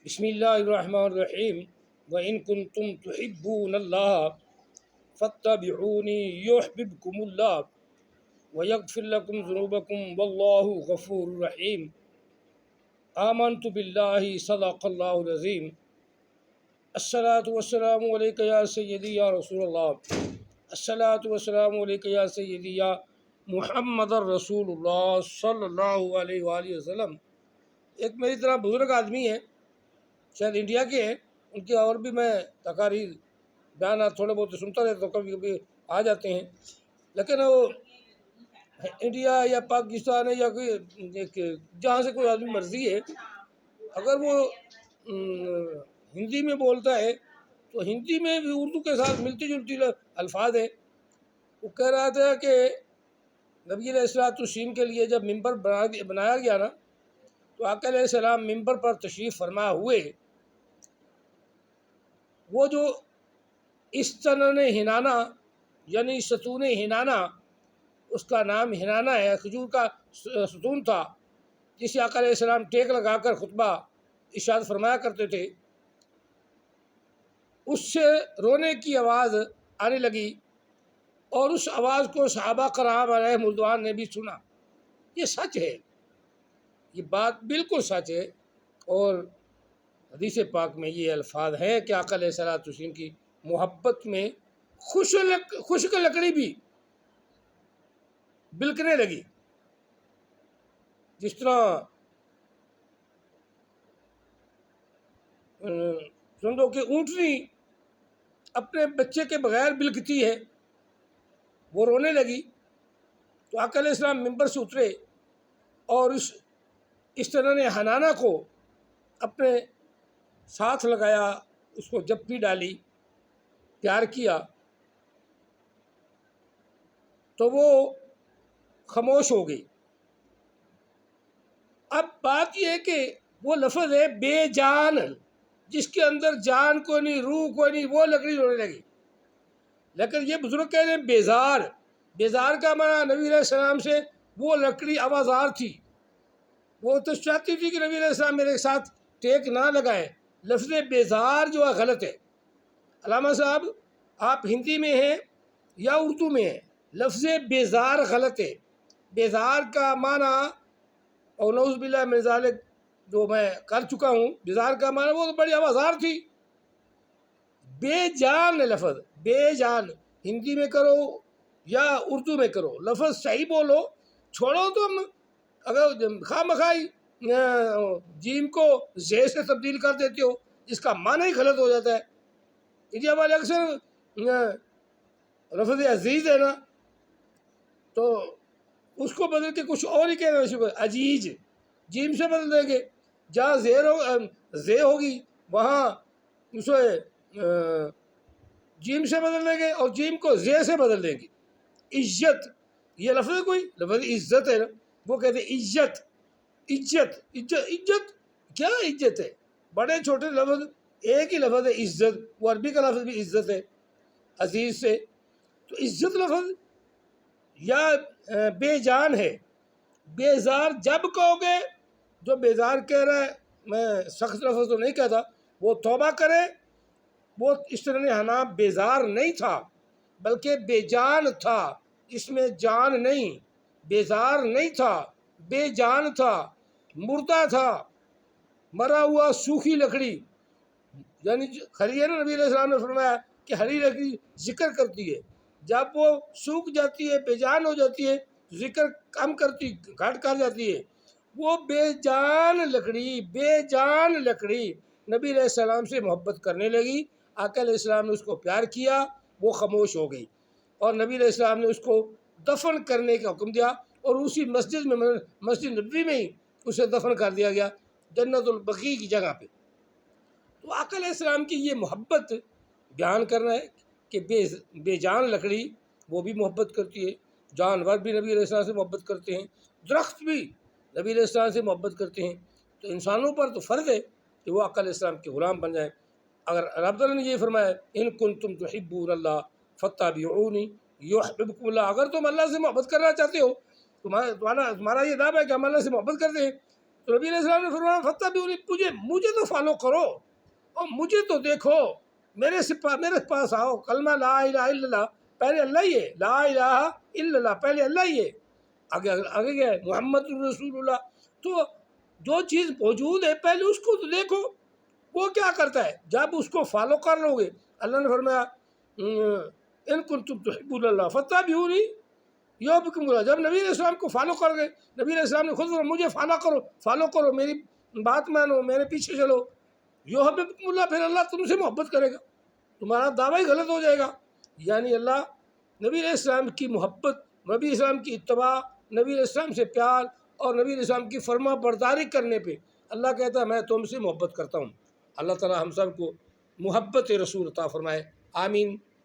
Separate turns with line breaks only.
بسم اللہ الرحمن الرحیم وَإِن كُنتُمْ تُحِبُّونَ اللَّهَ فَاتَّبِعُونِي يُحْبِبْكُمُ اللَّهُ وَيَغْفِرْ لَكُمْ ذُنُوبَكُمْ وَاللَّهُ غَفُورٌ رَحِيمٌ آمنت باللہ صدق اللہ العظیم الصلاۃ والسلام علیک یا سیدی یا رسول اللہ الصلاۃ والسلام علیک یا سیدی یا محمد الرسول اللہ صلی اللہ علیہ وآلہ وسلم۔ ایک میری طرح بزرگ آدمی ہے، شاید انڈیا کے ہیں، ان کی اور بھی میں تقاریر بیانات تھوڑے بہت سنتا رہتا ہوں، کبھی کبھی آ جاتے ہیں، لیکن وہ انڈیا یا پاکستان ہے یا کوئی جہاں سے کوئی آدمی مرضی ہے، اگر وہ ہندی میں بولتا ہے تو ہندی میں بھی اردو کے ساتھ ملتی جلتی الفاظ ہیں۔ وہ کہہ رہا تھا کہ نبی علیہ السلام کے لیے جب ممبر بنایا گیا نا، تو آقا علیہ السلام ممبر پر تشریف فرما ہوئے، وہ جو استنن ہنانا یعنی ستون ہنانا، اس کا نام ہنانا ہے، کھجور کا ستون تھا جسے آقا علیہ السلام ٹیک لگا کر خطبہ ارشاد فرمایا کرتے تھے، اس سے رونے کی آواز آنے لگی، اور اس آواز کو صحابہ کرام علیہ رضوان نے بھی سنا۔ یہ سچ ہے، یہ بات بالکل سچ ہے، اور حدیث پاک میں یہ الفاظ ہیں کہ آقا علیہ السلام کی محبت میں خشک لکڑی بھی بلکنے لگی۔ جس طرح سمجھو کہ اونٹنی اپنے بچے کے بغیر بلکتی ہے، وہ رونے لگی، تو آقا علیہ السلام ممبر سے اترے اور اس طرح نے حنانہ کو اپنے ساتھ لگایا، اس کو جپی ڈالی، پیار کیا، تو وہ خاموش ہو گئی۔ اب بات یہ ہے کہ وہ لفظ ہے بے جان، جس کے اندر جان کوئی نہیں، روح کوئی نہیں، وہ لکڑی رونے لگی۔ لیکن یہ بزرگ کہہ رہے ہیں بیزار، بیزار کا معنی نبی علیہ السلام سے وہ لکڑی آوازار تھی، وہ تو چاہتی تھی کہ نبی علیہ السلام میرے ساتھ ٹیک نہ لگائیں۔ لفظ بیزار جو ہے غلط ہے۔ علامہ صاحب آپ ہندی میں ہیں یا اردو میں ہیں، لفظ بیزار غلط ہے۔ بیزار کا معنی اور نعوذ باللہ من ذالک جو میں کر چکا ہوں، بیزار کا معنی وہ تو بڑی آوازار تھی۔ بے جان لفظ، بے جان ہندی میں کرو یا اردو میں کرو، لفظ صحیح بولو، چھوڑو تم اگر خواہ مخواہ جیم کو زے سے تبدیل کر دیتے ہو، جس کا معنی ہی غلط ہو جاتا ہے۔ انڈیا والے اکثر لفظ عزیز ہے نا، تو اس کو بدل کے کچھ اور ہی کہنا شروع کر، عزیز جیم سے بدل دیں گے، جہاں زے ہوگی وہاں اسے جیم سے بدل دیں گے، اور جیم کو زے سے بدل دیں گے۔ عزت، یہ لفظ کوئی لفظ عزت ہے نا، وہ کہتے ہیں عزت، عزت عزت عزت کیا عزت ہے؟ بڑے چھوٹے لفظ، ایک ہی لفظ ہے عزت، وہ عربی کا لفظ بھی عزت ہے عزیز سے، تو عزت لفظ یا بے جان ہے۔ بیزار جب کہو گے، جو بیزار کہہ رہا ہے، میں سخت لفظ تو نہیں کہتا، وہ توبہ کرے، وہ اس طرح حنا بیزار نہیں تھا بلکہ بے جان تھا، اس میں جان نہیں، بیزار نہیں تھا، بے جان تھا، مردہ تھا، مرا ہوا سوکھی لکڑی، یعنی ہری ہے نا، نبی علیہ السلام نے فرمایا کہ ہری لکڑی ذکر کرتی ہے، جب وہ سوکھ جاتی ہے، بے جان ہو جاتی ہے، ذکر کم کرتی، گھٹ کر جاتی ہے، وہ بے جان لکڑی، بے جان لکڑی نبی علیہ السلام سے محبت کرنے لگی۔ آقا علیہ السلام نے اس کو پیار کیا، وہ خاموش ہو گئی، اور نبی علیہ السلام نے اس کو دفن کرنے کا حکم دیا، اور اسی مسجد میں، مسجد نبوی میں ہی اسے دفن کر دیا گیا، جنت البقیع کی جگہ پہ۔ تو آقا علیہ السلام کی یہ محبت بیان کرنا ہے کہ بے جان لکڑی وہ بھی محبت کرتی ہے، جانور بھی نبی علیہ السلام سے محبت کرتے ہیں، درخت بھی نبی علیہ السلام سے محبت کرتے ہیں، تو انسانوں پر تو فرض ہے کہ وہ آقا علیہ السلام کے غلام بن جائیں۔ اگر رب تعالیٰ نے یہ فرمایا ان کنتم تحبون اللہ فاتبعونی یحببکم اللہ، اگر تم اللہ سے محبت کرنا چاہتے ہو، تمہارا یہ دعویٰ ہے کہ ہم اللہ سے محبت کرتے ہیں، تو نبی علیہ السلام نے فرمایا فتبعونی، مجھے تو فالو کرو اور مجھے تو دیکھو، میرے پاس آؤ، کلمہ لا الہ الا اللہ پہلے اللہ ہی ہے، لا الہ الا اللہ پہلے اللہ ہی ہے، آگے کیا ہے محمد الرسول اللہ. تو جو چیز موجود ہے پہلے اس کو تو دیکھو وہ کیا کرتا ہے. جب اس کو فالو کر لو گے، اللہ نے فرمایا ان کنتم تحبون اللہ فاتبعونی یحببکم اللہ. جب نبی علیہ السلام کو فالو کر گئے، نبی علیہ السلام نے خود مجھے فالو کرو، میری بات مانو، میرے پیچھے چلو، یحببکم اللہ، پھر اللہ تم سے محبت کرے گا، تمہارا دعویٰ ہی غلط ہو جائے گا. یعنی اللہ نبی علیہ السلام کی محبت، نبی علیہ السلام کی اتباع، نبی علیہ السلام سے پیار اور نبی علیہ السلام کی فرما برداری کرنے پہ اللہ کہتا ہے میں تم سے محبت کرتا ہوں. اللہ تعالی ہم سب کو محبت رسول عطا فرمائے. آمین.